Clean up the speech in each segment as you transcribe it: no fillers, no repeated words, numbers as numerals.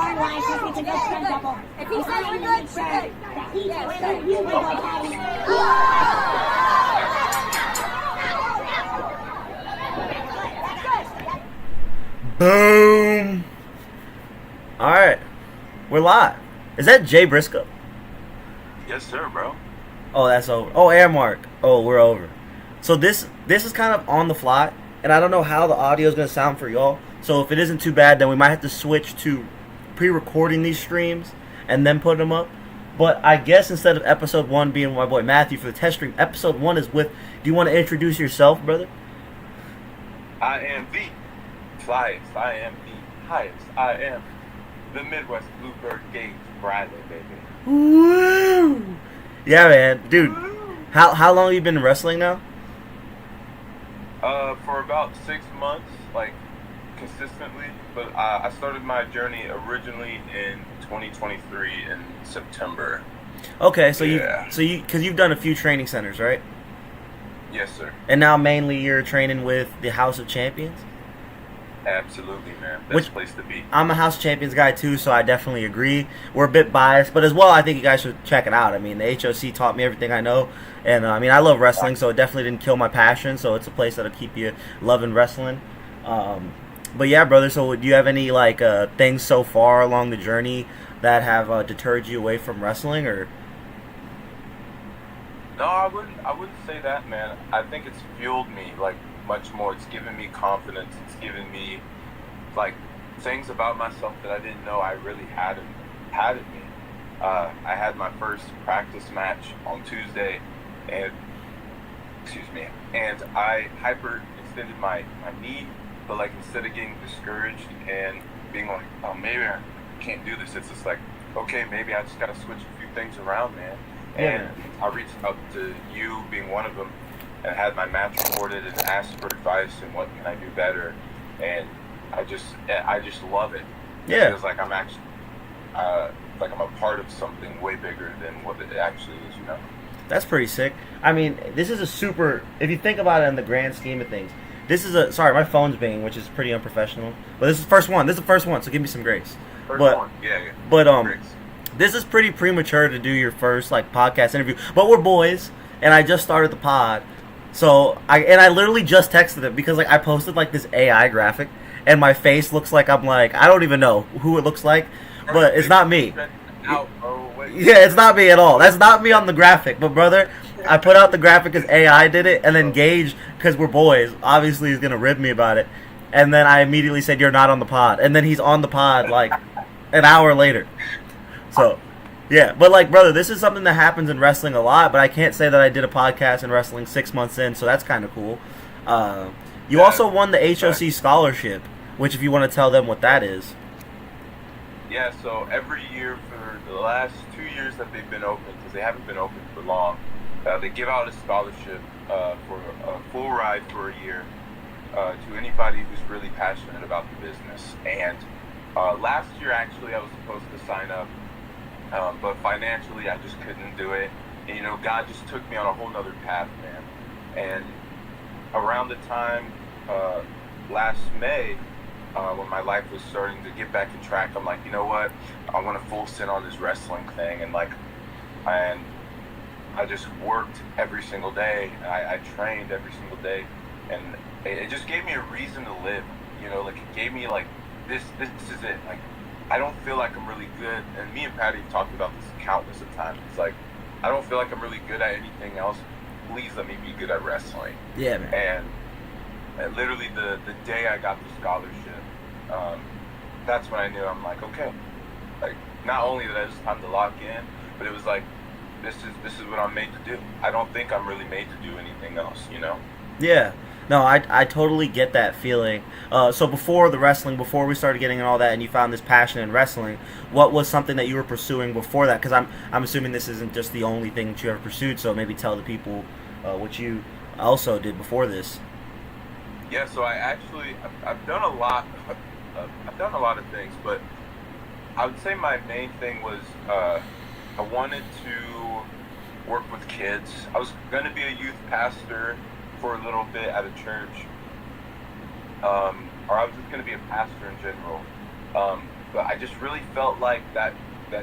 our license, it's a good principle. If he says we're good, sure. That he thinks that you will go, Boom. All right, we're live. Is that Jay Briscoe? Yes, sir, bro. Oh, that's over. Oh, air mark. Oh, we're over. So this is kind of on the fly, and I don't know how the audio is gonna sound for y'all. So if it isn't too bad, then we might have to switch to pre-recording these streams and then put them up. But I guess instead of episode 1 being my boy Matthew for the test stream, episode 1 is with. Do you want to introduce yourself, brother? I am the flyest. I am the highest. I am the Midwest Bluebird Gage Bradley, baby. Woo! Yeah, man, dude. How long have you been wrestling now? For about 6 months, like consistently. But I started my journey originally in 2023 in September. Okay, so Yeah. because you've done a few training centers, right? Yes, sir. And now mainly you're training with the House of Champions? Absolutely, man. Best Which- place to be. I'm a House of Champions guy too, so I definitely agree. We're a bit biased, but as well, I think you guys should check it out. I mean, the HOC taught me everything I know, and I mean, I love wrestling, so it definitely didn't kill my passion. So it's a place that'll keep you loving wrestling. But yeah, brother. So do you have any like things so far along the journey that have deterred you away from wrestling, or? No, I wouldn't say that, man. I think it's fueled me like much more. It's given me confidence. It's given me like things about myself that I didn't know I really had in me. I had my first practice match on Tuesday, and I hyperextended my knee, but like instead of getting discouraged and being like, oh, maybe I can't do this, it's just like, okay, maybe I just gotta switch a few things around, man. And I reached out to you being one of them and had my match recorded and asked for advice and what can I do better. And I just love it. Yeah. It feels like I'm actually like I'm a part of something way bigger than what it actually is, you know? That's pretty sick. I mean, this is a super. If you think about it in the grand scheme of things, this is a. Sorry, my phone's binging, which is pretty unprofessional. But this is the first one. This is the first one, so give me some grace. First but, one. Yeah. But Grace. this is pretty premature to do your first like podcast interview. But we're boys, and I just started the pod, so I literally just texted it because like I posted like this AI graphic, and my face looks like I'm like I don't even know who it looks like, but it's not me. Yeah, it's not me at all. That's not me on the graphic. But brother, I put out the graphic because AI did it, and then Gage, because we're boys, obviously is gonna rib me about it. And then I immediately said, "You're not on the pod," and then he's on the pod like an hour later. So, yeah, but like, brother, this is something that happens in wrestling a lot. But I can't say that I did a podcast in wrestling 6 months in, so that's kind of cool. You also won the HOC scholarship, which if you want to tell them what that is. Yeah, so every year for the last 2 years that they've been open, because they haven't been open for long, they give out a scholarship for a full ride for a year to anybody who's really passionate about the business. And last year, actually, I was supposed to sign up, but financially, I just couldn't do it. And, you know, God just took me on a whole nother path, man. And around the time last May, when my life was starting to get back in track, I'm like, you know what? I want to full send on this wrestling thing, and I just worked every single day. I trained every single day, and it just gave me a reason to live. You know, like it gave me like this is it. Like I don't feel like I'm really good, and me and Patty have talked about this countless of times. It's like I don't feel like I'm really good at anything else. Please let me be good at wrestling. Yeah, man. And literally the day I got the scholarship, that's when I knew. I'm like, okay, like not only that it's time to lock in, but it was like this is what I'm made to do. I don't think I'm really made to do anything else, you know? Yeah. No, I totally get that feeling. So before the wrestling, before we started getting all that, and you found this passion in wrestling, what was something that you were pursuing before that? Because I'm assuming this isn't just the only thing that you ever pursued. So maybe tell the people what you also did before this. Yeah. So I've done a lot. I've done a lot of things, but I would say my main thing was I wanted to work with kids. I was going to be a youth pastor for a little bit at a church, or I was just going to be a pastor in general. But I just really felt like that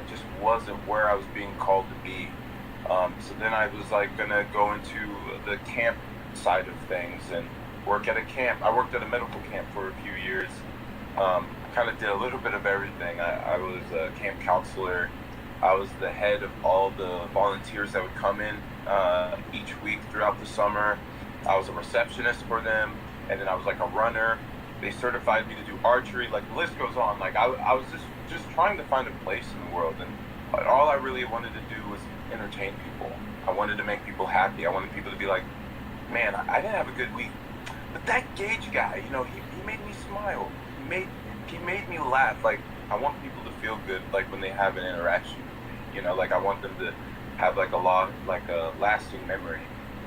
just wasn't where I was being called to be. So then I was like gonna go into the camp side of things and work at a camp. I worked at a medical camp for a few years. Kind of did a little bit of everything. I was a camp counselor. I was the head of all the volunteers that would come in each week throughout the summer. I was a receptionist for them, and then I was like a runner. They certified me to do archery. Like, the list goes on. Like, I was just trying to find a place in the world, and all I really wanted to do was entertain people. I wanted to make people happy. I wanted people to be like, man, I didn't have a good week, but that Gage guy, you know, he made me smile. He made me laugh. Like, I want people to feel good, like when they have an interaction. You know, like I want them to have like a lasting memory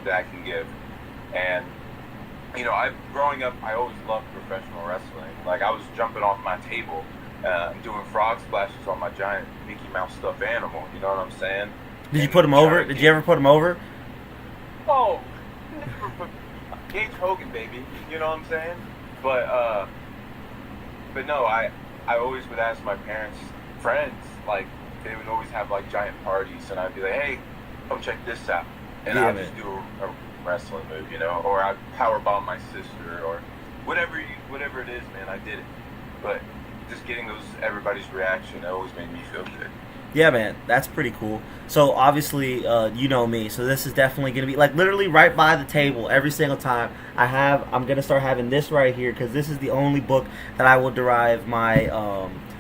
that I can give. And you know, growing up, I always loved professional wrestling. Like, I was jumping off my table, doing frog splashes on my giant Mickey Mouse stuffed animal. You know what I'm saying? Did you put him over? Did you ever put him over? Oh, never put Gage Hogan, baby. You know what I'm saying? But no, I always would ask my parents' friends, like, they would always have like giant parties, and I'd be like, hey, come check this out. And Yeah, I'd man. just do a wrestling move, you know, or I'd powerbomb my sister, or whatever it is, man, I did it. But just getting everybody's reaction, it always made me feel good. Yeah, man, that's pretty cool. So obviously, you know me, so this is definitely gonna be like literally right by the table every single time. I'm gonna start having this right here because this is the only book that I will derive my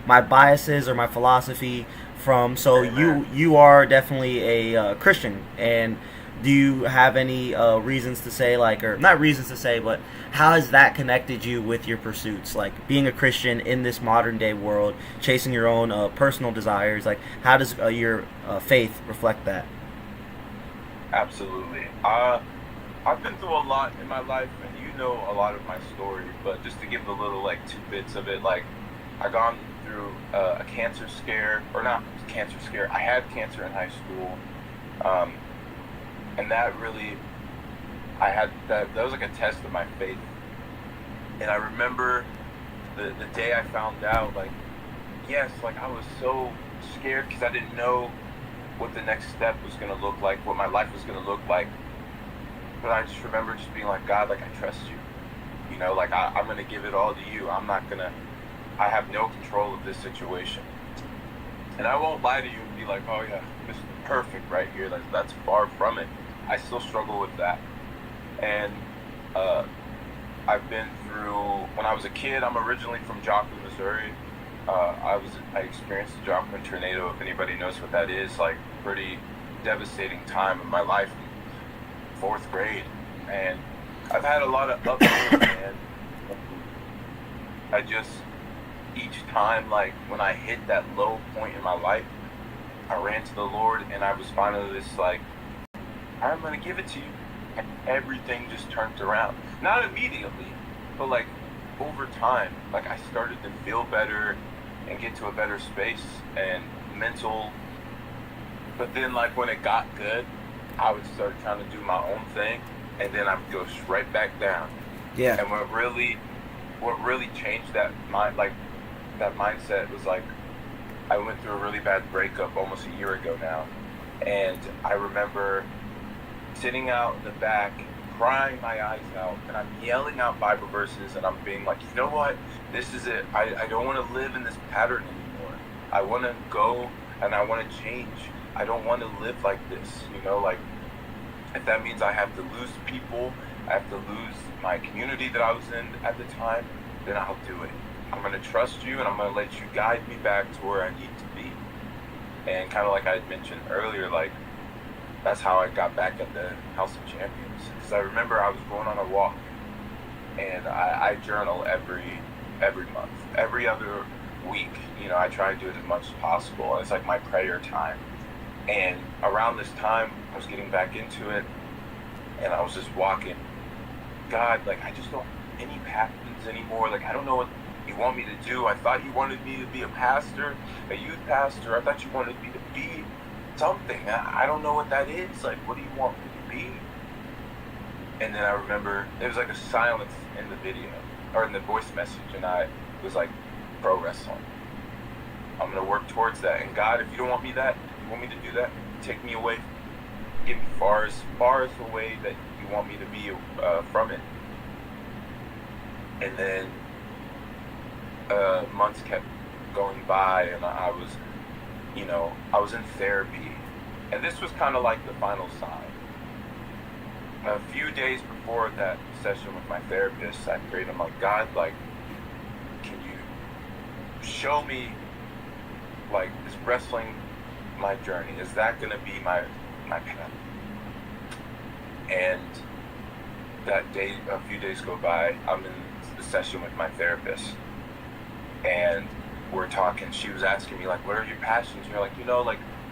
my biases or my philosophy from. So you are definitely a Christian, and do you have any reasons to say, like, or not reasons to say, but how has that connected you with your pursuits, like being a Christian in this modern day world, chasing your own personal desires? Like, how does your faith reflect that? Absolutely. I've been through a lot in my life, and you know a lot of my story, but just to give a little, like, tidbits of it, like, I gone through a cancer scare, or not cancer scare, I had cancer in high school, and that really, that was like a test of my faith. And I remember the day I found out, like, yes, like, I was so scared because I didn't know what the next step was going to look like, what my life was going to look like. But I just remember just being like, God, like, I trust you. You know, like, I'm going to give it all to you. I have no control of this situation. And I won't lie to you and be like, oh yeah, this is perfect right here. Like, that's far from it. I still struggle with that. And I've been through, when I was a kid, I'm originally from Joplin, Missouri. I experienced the Joplin tornado, if anybody knows what that is, like, pretty devastating time in my life, in 4th grade. And I've had a lot of ups and downs, and each time, like, when I hit that low point in my life, I ran to the Lord, and I was finally just like, I'm going to give it to you. And everything just turned around. Not immediately, but, like, over time. Like, I started to feel better and get to a better space and mental. But then, like, when it got good, I would start trying to do my own thing, and then I would go right back down. Yeah. And what really changed that mindset was, like, I went through a really bad breakup almost a year ago now, and I remember sitting out in the back, crying my eyes out, and I'm yelling out Bible verses, and I'm being like, you know what? This is it. I don't want to live in this pattern anymore. I want to go, and I want to change. I don't want to live like this, you know? Like, if that means I have to lose people, I have to lose my community that I was in at the time, then I'll do it. I'm going to trust you, and I'm going to let you guide me back to where I need to be. And kind of like I had mentioned earlier, like, that's how I got back at the House of Champions. Because I remember I was going on a walk, and I journal every month. Every other week, you know, I try to do it as much as possible. It's like my prayer time. And around this time, I was getting back into it, and I was just walking. God, like, I just don't have any patterns anymore. Like, I don't know what you want me to do. I thought you wanted me to be a pastor, a youth pastor. I thought you wanted me to be something. I don't know what that is. Like, what do you want me to be? And then I remember there was like a silence in the video, or in the voice message, and I was like, pro wrestling. I'm gonna work towards that. And God, if you don't want me to do that, take me away, get me as far as the way that you want me to be from it. And then months kept going by, and I was in therapy, and this was kind of like the final sign. A few days before that session with my therapist, I prayed. I'm like, God, like, can you show me, like, is wrestling my journey? Is that gonna be my path? And that day, a few days go by. I'm in the session with my therapist, and we're talking. She was asking me, like, what are your passions? You're like,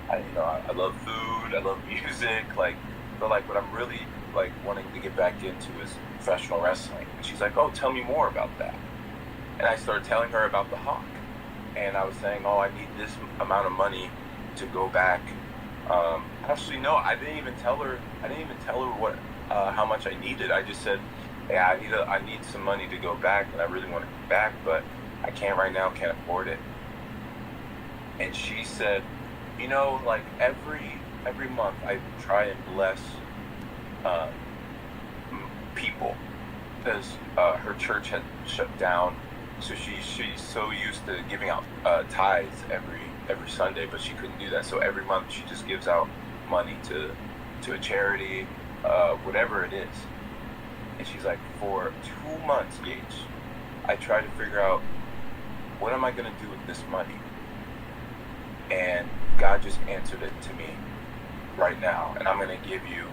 I love food, I love music, like, but like what I'm really like wanting to get back into is professional wrestling. And she's like, oh, tell me more about that. And I started telling her about the Hawk, and I was saying, oh, I need this amount of money to go back. Actually, no, I didn't even tell her what how much I needed. I just said, yeah, I need some money to go back, and I really want to go back, but I can't right now, can't afford it. And she said, like every month I try and bless people, because her church had shut down, so she's so used to giving out tithes every Sunday, but she couldn't do that. So every month she just gives out money to a charity, whatever it is. And she's like, for 2 months, Gage, I tried to figure out, what am I going to do with this money? And God just answered it to me right now. And I'm going to give you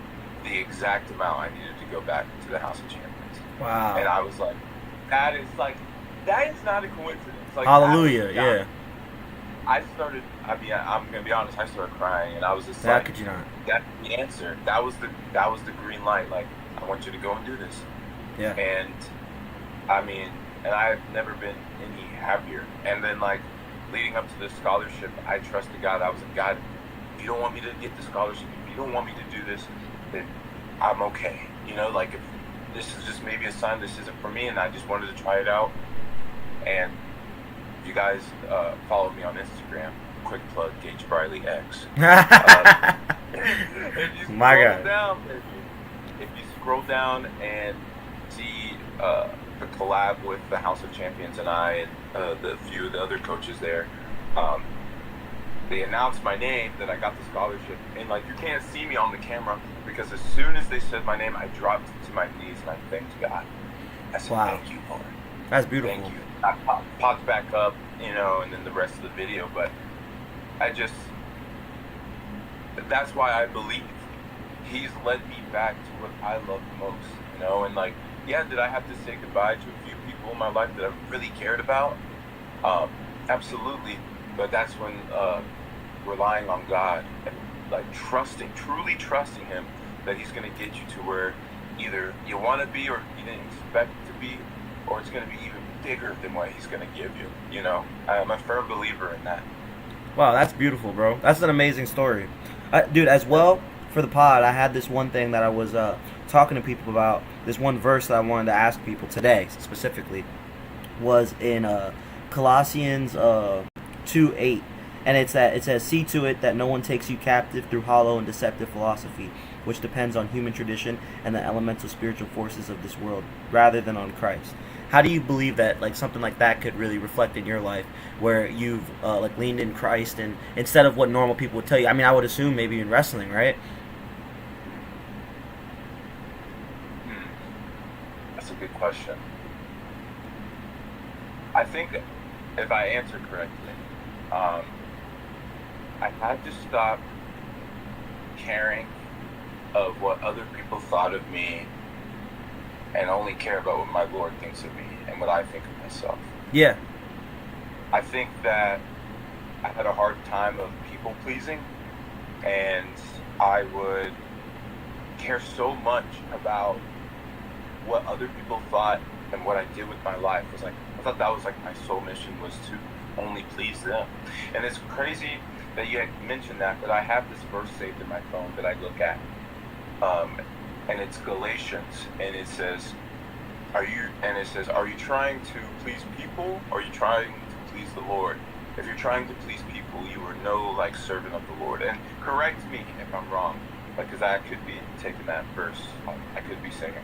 the exact amount I needed to go back to the House of Champions. Wow. And I was like, that is not a coincidence. Like, hallelujah, yeah. I'm going to be honest, I started crying, and I was just How like, could you not? that's the answer. That was the green light. Like, I want you to go and do this. Yeah. And and I've never been any happier. And then, like, leading up to this scholarship, I trusted God. I was like, God, if you don't want me to get the scholarship, if you don't want me to do this, then I'm okay. Like, if this is just maybe a sign this isn't for me, and I just wanted to try it out. And if you guys follow me on Instagram, quick plug, Gage Briley X. If you My God. if you scroll down and see the collab with the House of Champions and I, and the few of the other coaches there, they announced my name, that I got the scholarship, and like, you can't see me on the camera, because as soon as they said my name, I dropped to my knees and I thanked God. I said, wow. Thank you, Lord. That's beautiful. Thank you. I popped back up, and then the rest of the video, but that's why I believe He's led me back to what I love most, and like, yeah, did I have to say goodbye to a few people in my life that I really cared about? Absolutely. But that's when relying on God and like truly trusting Him, that He's going to get you to where either you want to be or you didn't expect to be, or it's going to be even bigger than what He's going to give you. I'm a firm believer in that. Wow, that's beautiful, bro. That's an amazing story. Dude, as well, for the pod, I had this one thing that I was talking to people about. This one verse that I wanted to ask people today, specifically, was in Colossians 2:8. And it says, see to it that no one takes you captive through hollow and deceptive philosophy, which depends on human tradition and the elemental spiritual forces of this world, rather than on Christ. How do you believe that like something like that could really reflect in your life, where you've like leaned in Christ, and instead of what normal people would tell you? I mean, I would assume maybe in wrestling, right? That's a good question. I think if I answer correctly, I had to stop caring of what other people thought of me, and only care about what my Lord thinks of me and what I think of myself. Yeah. I think that I had a hard time of people pleasing, and I would care so much about what other people thought and what I did with my life. Was like, I thought that was like my soul mission, was to only please them. And it's crazy that you had mentioned that, but I have this verse saved in my phone that I look at. And it's Galatians, and it says, are you trying to please people, or are you trying to please the Lord. If you're trying to please people, you are no like servant of the Lord. And correct me if I'm wrong, like, because I could be taking that verse, I could be saying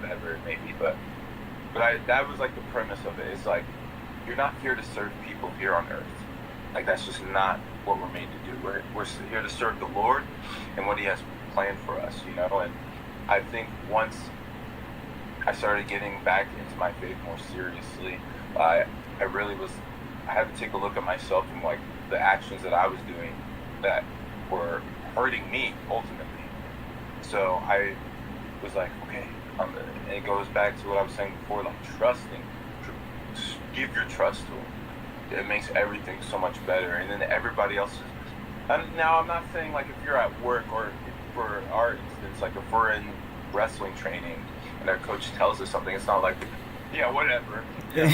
whatever it may be, but that was like the premise of it. It's like, you're not here to serve people here on earth. Like, that's just not what we're made to do. We're here to serve the Lord and what He has planned for us, you know. And I think once I started getting back into my faith more seriously, I had to take a look at myself and like the actions that I was doing that were hurting me ultimately. So I was like, okay, and it goes back to what I was saying before, like trusting. Give your trust to Him. It makes everything so much better. And then everybody else is. Now, I'm not saying like if you're at work, or for our instance, like if we're in wrestling training and our coach tells us something, it's not like, yeah, whatever. Yeah,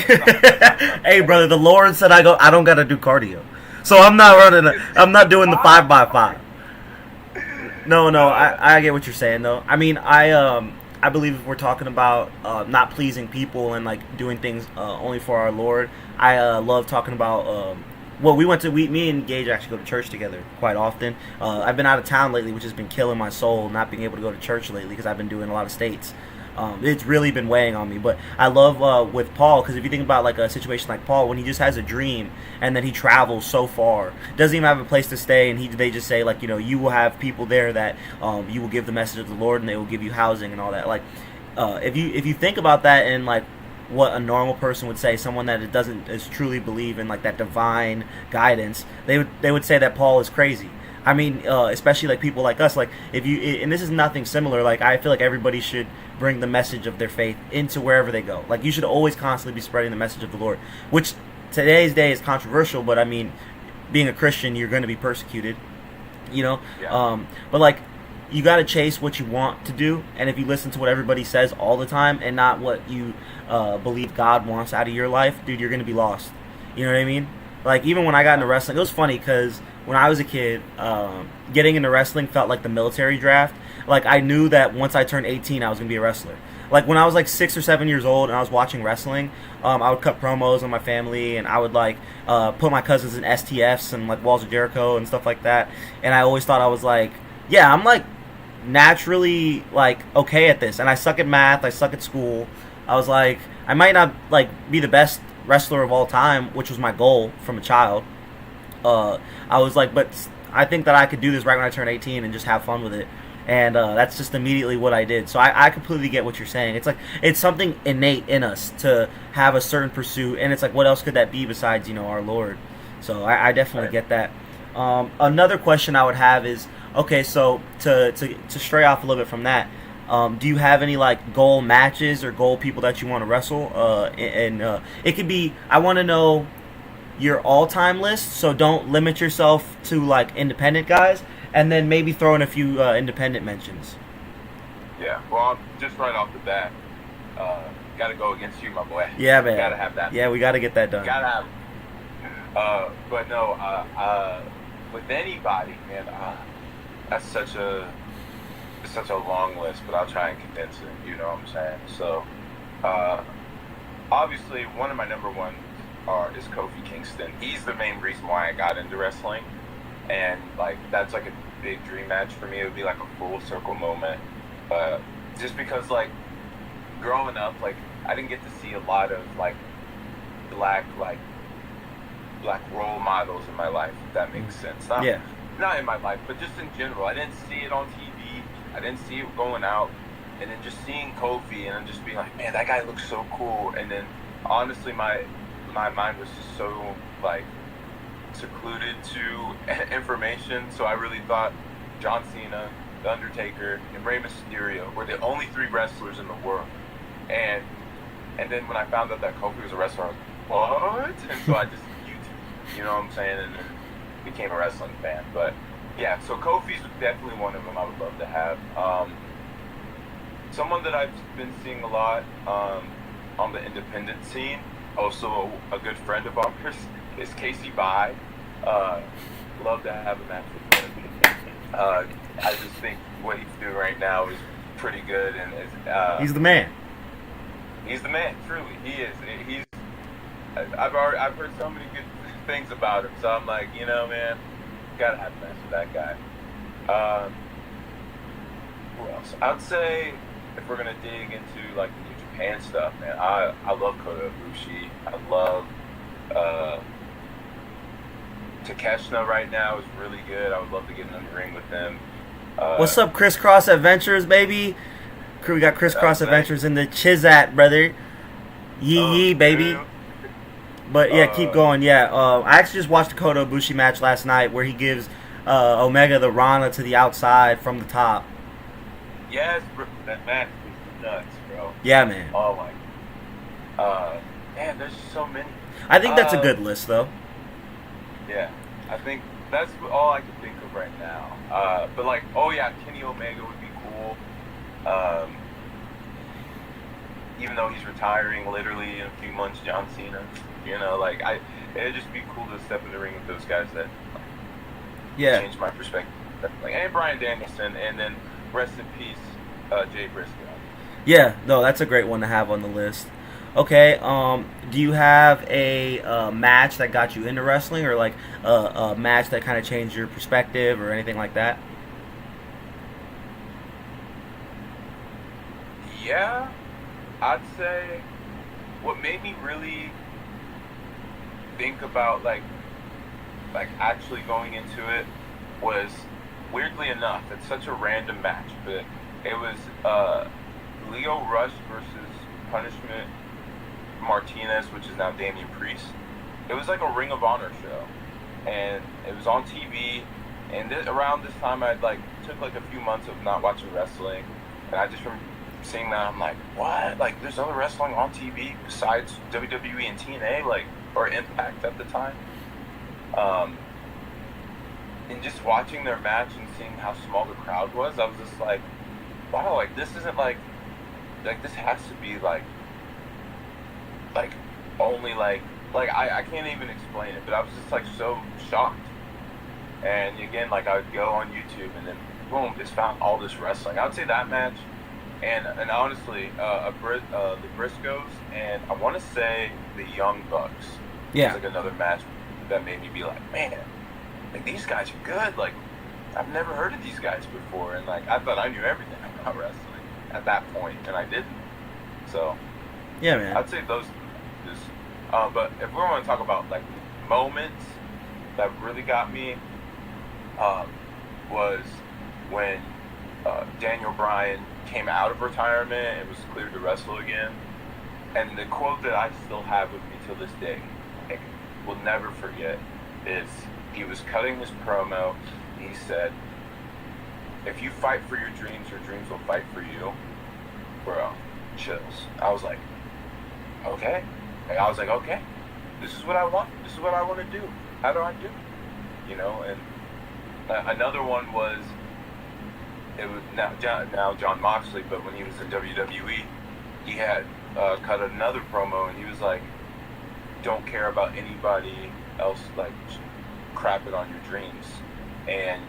hey, brother, the Lord said I don't got to do cardio. So I'm not I'm not doing the 5x5. No, I get what you're saying, though. I mean, I believe if we're talking about not pleasing people and like doing things only for our Lord, I love talking about. Well, me and Gage actually go to church together quite often. I've been out of town lately, which has been killing my soul, not being able to go to church lately because I've been doing a lot of states. It's really been weighing on me. But I love with Paul, because if you think about like a situation like Paul, when he just has a dream and then he travels so far, doesn't even have a place to stay, and they just say like, you know, you will have people there that you will give the message of the Lord, and they will give you housing and all that. Like if you think about that and like what a normal person would say, someone that is truly believe in like that divine guidance, they would say that Paul is crazy. I mean, especially like people like us, like if you, and this is nothing similar, like I feel like everybody should bring the message of their faith into wherever they go. Like you should always constantly be spreading the message of the Lord, which today's day is controversial, but I mean, being a Christian, you're going to be persecuted, you know? Yeah. But like, you got to chase what you want to do, and if you listen to what everybody says all the time and not what you believe God wants out of your life, dude, you're going to be lost. You know what I mean? Like, even when I got into wrestling, it was funny because when I was a kid, getting into wrestling felt like the military draft. Like, I knew that once I turned 18, I was going to be a wrestler. Like, when I was like 6 or 7 years old and I was watching wrestling, I would cut promos on my family, and I would like put my cousins in STFs and like Walls of Jericho and stuff like that. And I always thought I was like, yeah, I'm like naturally like okay at this, and I suck at math, I suck at school. I was like, I might not like be the best wrestler of all time, which was my goal from a child. I was like, but I think that I could do this right when I turn 18 and just have fun with it. And that's just immediately what I did. So I completely get what you're saying. It's like, it's something innate in us to have a certain pursuit, and it's like, what else could that be besides, you know, our Lord? So I definitely get that. Another question I would have is, okay, so to stray off a little bit from that, do you have any like goal matches or goal people that you want to wrestle? And it could be, I want to know your all-time list, so don't limit yourself to like independent guys, and then maybe throw in a few independent mentions. Yeah, well, just right off the bat, got to go against you, my boy. Yeah, man. Got to have that. Yeah, we got to get that done. Got to have. But no, with anybody, man, that's such a long list, but I'll try and condense it. You know what I'm saying? So, obviously, one of my number ones is Kofi Kingston. He's the main reason why I got into wrestling, and like that's like a big dream match for me. It would be like a full circle moment, just because like growing up, like I didn't get to see a lot of like black role models in my life, if that makes sense. Not in my life, but just in general. I didn't see it on TV. I didn't see it going out. And then just seeing Kofi and just being like, man, that guy looks so cool. And then honestly, my mind was just so like secluded to information. So I really thought John Cena, The Undertaker, and Rey Mysterio were the only 3 wrestlers in the world. And then when I found out that Kofi was a wrestler, I was like, what? And so I just YouTube, you know what I'm saying? And then became a wrestling fan. But yeah, so Kofi's definitely one of them I would love to have. Someone that I've been seeing a lot on the independent scene, also a good friend of ours, is Casey Bai. Love to have a match with him. I just think what he's doing right now is pretty good, and he's the man. He's the man, truly. He is. I've heard so many good things about him, so I'm like, you know, man, gotta have a match with that guy. Who else? I'd say if we're gonna dig into like the New Japan stuff, man, I love Kota Ibushi. I love Takeshita right now is really good. I would love to get in the ring with him. What's up, Crisscross Adventures, baby? We got Crisscross Adventures in the Chizat, brother. Yee, baby. Dude. But yeah, keep going. Yeah, I actually just watched the Kota Ibushi match last night where he gives Omega the Rana to the outside from the top. Yes, bro, that match was nuts, bro. Yeah, man. Oh my. Man, there's so many. I think that's a good list, though. Yeah, I think that's all I can think of right now. But like, oh yeah, Kenny Omega would be cool. Even though he's retiring literally in a few months, John Cena. You know, like it'd just be cool to step in the ring with those guys that change my perspective. Like, and Bryan Danielson, and then rest in peace, Jay Briscoe. Yeah, no, that's a great one to have on the list. Okay, do you have a match that got you into wrestling, or like a match that kind of changed your perspective, or anything like that? Yeah, I'd say what made me really think about like actually going into it was, weirdly enough, it's such a random match, but it was Leo Rush versus Punishment Martinez, which is now Damian Priest. It was like a Ring of Honor show, and it was on TV. And around this time, I took like a few months of not watching wrestling, and I just remember seeing that. I'm like, what? Like, there's other wrestling on TV besides WWE and TNA, like, or Impact at the time. And just watching their match and seeing how small the crowd was, I was just like, wow, like this isn't like this has to be like only I can't even explain it, but I was just like so shocked. And again, like I would go on YouTube and then boom, just found all this wrestling. I would say that match, and honestly, the Briscoes, and I want to say the Young Bucks. Yeah, was like another match that made me be like, man, like these guys are good. Like I've never heard of these guys before, and like I thought I knew everything about wrestling at that point, and I didn't. So yeah, man, I'd say those. But if we want to talk about like moments that really got me, was when Daniel Bryan came out of retirement and was cleared to wrestle again. And the quote that I still have with me till this day, like, will never forget, is he was cutting his promo. He said, "If you fight for your dreams will fight for you." Bro, chills. I was like, okay. I was like, okay, this is what I want. This is what I want to do. How do I do it? You know, and another one was, it was now John Moxley, but when he was in WWE, he had cut another promo, and he was like, don't care about anybody else, like, crapping on your dreams. And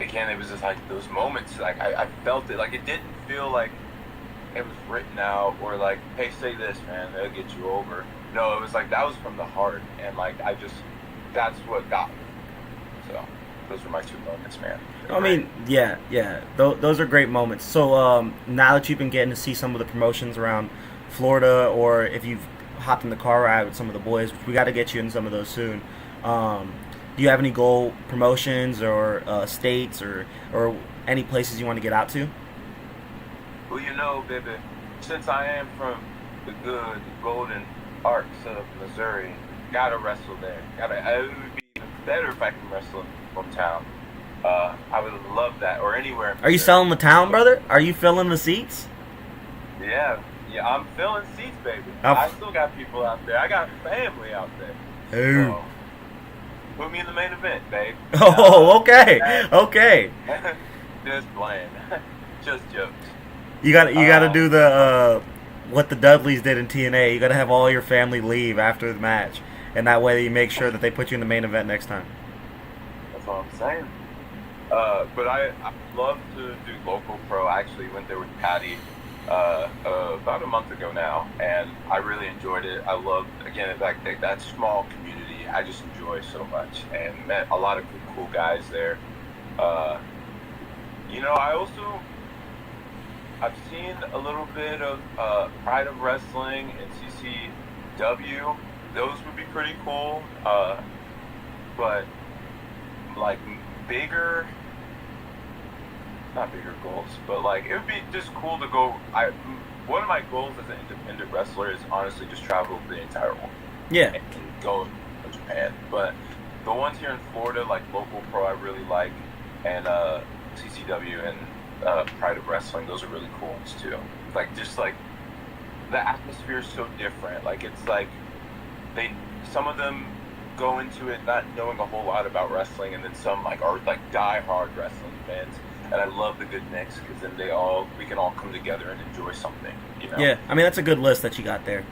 again, it was just like those moments, like I felt it, like it didn't feel like it was written out or like, hey, say this, man, it'll get you over. No, it was like that was from the heart, and like that's what got me. So those were my two moments, man. I mean, yeah. Those are great moments. So now that you've been getting to see some of the promotions around Florida, or if you've hopped in the car ride with some of the boys, we got to get you in some of those soon. Do you have any goal promotions or states or any places you want to get out to? Well, you know, baby, since I am from the good golden arcs of Missouri, gotta wrestle there. It would be even better if I can wrestle in my hometown. I would love that, or anywhere in Missouri. Are you selling the town, brother? Are you filling the seats? Yeah, I'm filling seats, baby. I still got people out there. I got family out there. So, put me in the main event, babe. Oh, okay. Just playing. Just jokes. You gotta do the what the Dudleys did in TNA. You gotta have all your family leave after the match, and that way you make sure that they put you in the main event next time. That's what I'm saying. But I love to do local pro. I actually went there with Patty about a month ago now, and I really enjoyed it. I love, again, that small community. I just enjoy so much, and met a lot of cool guys there. Uh, I've seen a little bit of Pride of Wrestling and CCW. Those would be pretty cool. But like bigger, not bigger goals, but like it would be just cool to go. One of my goals as an independent wrestler is honestly just travel the entire world. Yeah. And go to Japan. But the ones here in Florida, like Local Pro, I really like, and CCW and Pride of Wrestling, those are really cool ones too. Like just like the atmosphere is so different. Like it's like some of them go into it not knowing a whole lot about wrestling, and then some like are like die-hard wrestling fans. And I love the good mix because then we can all come together and enjoy something. You know? Yeah, I mean that's a good list that you got there.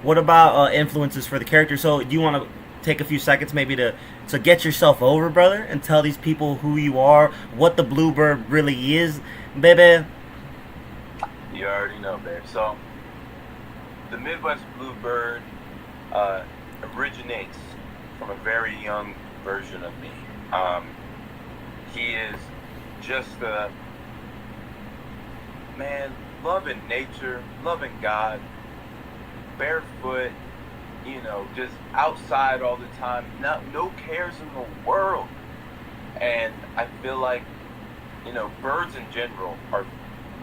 What about influences for the character? So do you want to take a few seconds maybe to get yourself over, brother, and tell these people who you are, what the Bluebird really is, baby? You already know, babe. So the Midwest Bluebird originates from a very young version of me. He is just a man loving nature, loving God, barefoot, just outside all the time, no cares in the world. And I feel like, birds in general are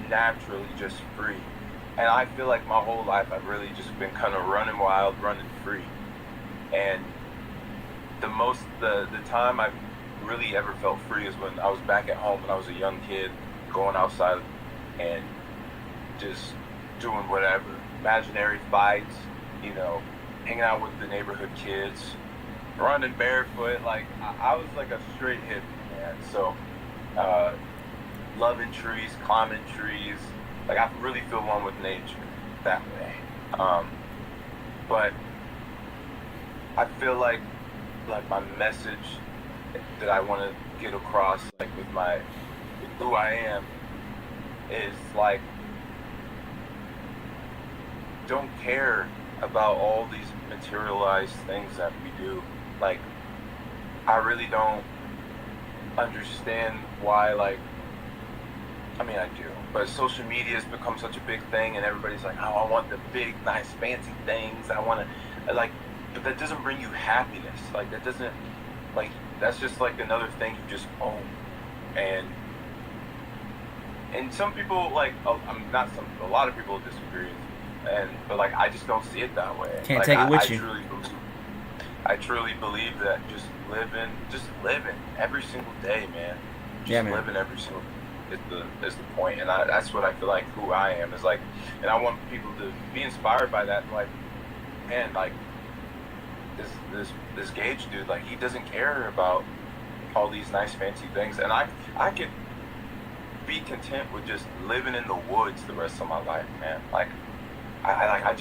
naturally just free. And I feel like my whole life I've really just been kind of running wild, running free. And the time I've really ever felt free is when I was back at home when I was a young kid, going outside and just doing whatever, imaginary fights, hanging out with the neighborhood kids, running barefoot. Like I was like a straight hippie, man. So loving trees, climbing trees. Like I really feel one with nature that way. But I feel like my message that I want to get across, like with who I am, is like, don't care about all these materialized things that we do. Like, I really don't understand why, like, I mean, I do, but social media has become such a big thing, and everybody's like, oh, I want the big, nice, fancy things. I want to, like, but that doesn't bring you happiness. Like, that doesn't, like, that's just like another thing you just own. And some people, like, a lot of people disagree with me, but like, I just don't see it that way. Can't like, take it with you. I truly believe that just living every single day, man. Living every single day is the point. And that's what I feel like who I am is like, and I want people to be inspired by that. Like, man, like this Gage dude, like, he doesn't care about all these nice fancy things, and I could be content with just living in the woods the rest of my life, man. Like, I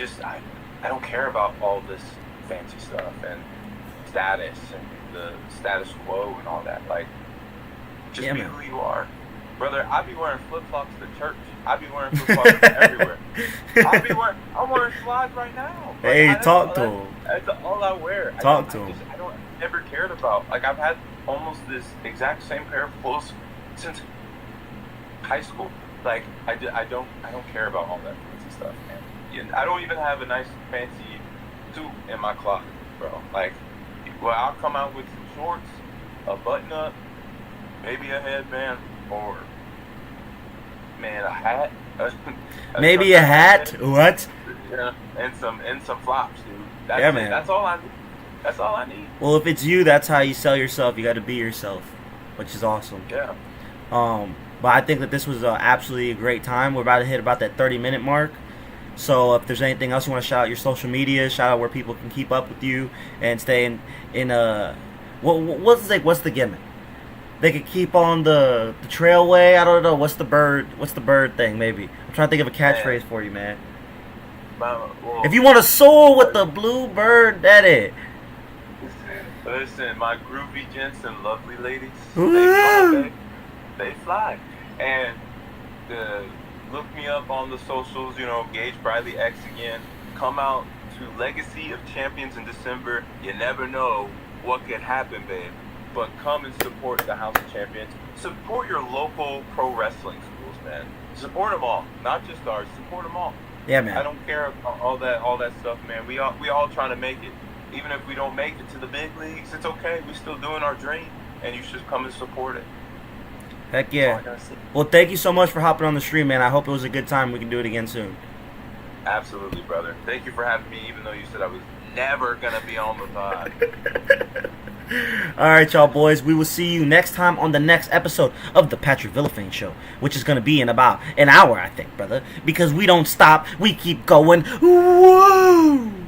don't care about all this fancy stuff and status and the status quo and all that. Like, just be who you are, brother. I be wearing flip flops to church. I be wearing flip flops everywhere. I'm wearing slides right now. Like, hey, talk to him. That's all I wear. Talk to him. I don't never cared about. Like, I've had almost this exact same pair of clothes since high school. Like, I don't care about all that fancy stuff, man. I don't even have a nice fancy suit in my closet, bro. Like, well, I'll come out with some shorts, a button up, maybe a headband, or, man, a hat. Maybe a hat? What? Yeah, and some flops, dude. That's yeah, man. That's all I need. That's all I need. Well, if it's you, that's how you sell yourself. You got to be yourself, which is awesome. Yeah. But I think that this was absolutely a great time. We're about to hit about that 30-minute mark. So if there's anything else you want to shout out your social media, shout out where people can keep up with you and stay in what's the gimmick? They could keep on the trailway. I don't know. What's the bird thing? Maybe I'm trying to think of a catchphrase for you, man. Well, if you want to soar with the Bluebird, that it. Listen, my groovy gents and lovely ladies, Woo! they fly. And look me up on the socials, Gage Bradley X again. Come out to Legacy of Champions in December. You never know what could happen, babe. But come and support the House of Champions. Support your local pro wrestling schools, man. Support them all, not just ours. Support them all. Yeah, man. I don't care about all that stuff, man. We all trying to make it. Even if we don't make it to the big leagues, it's okay. We're still doing our dream, and you should come and support it. Heck yeah. Well, thank you so much for hopping on the stream, man. I hope it was a good time. We can do it again soon. Absolutely, brother. Thank you for having me, even though you said I was never going to be on the pod. All right, y'all boys. We will see you next time on the next episode of the Patrick Villafane Show, which is going to be in about an hour, I think, brother. Because we don't stop. We keep going. Woo!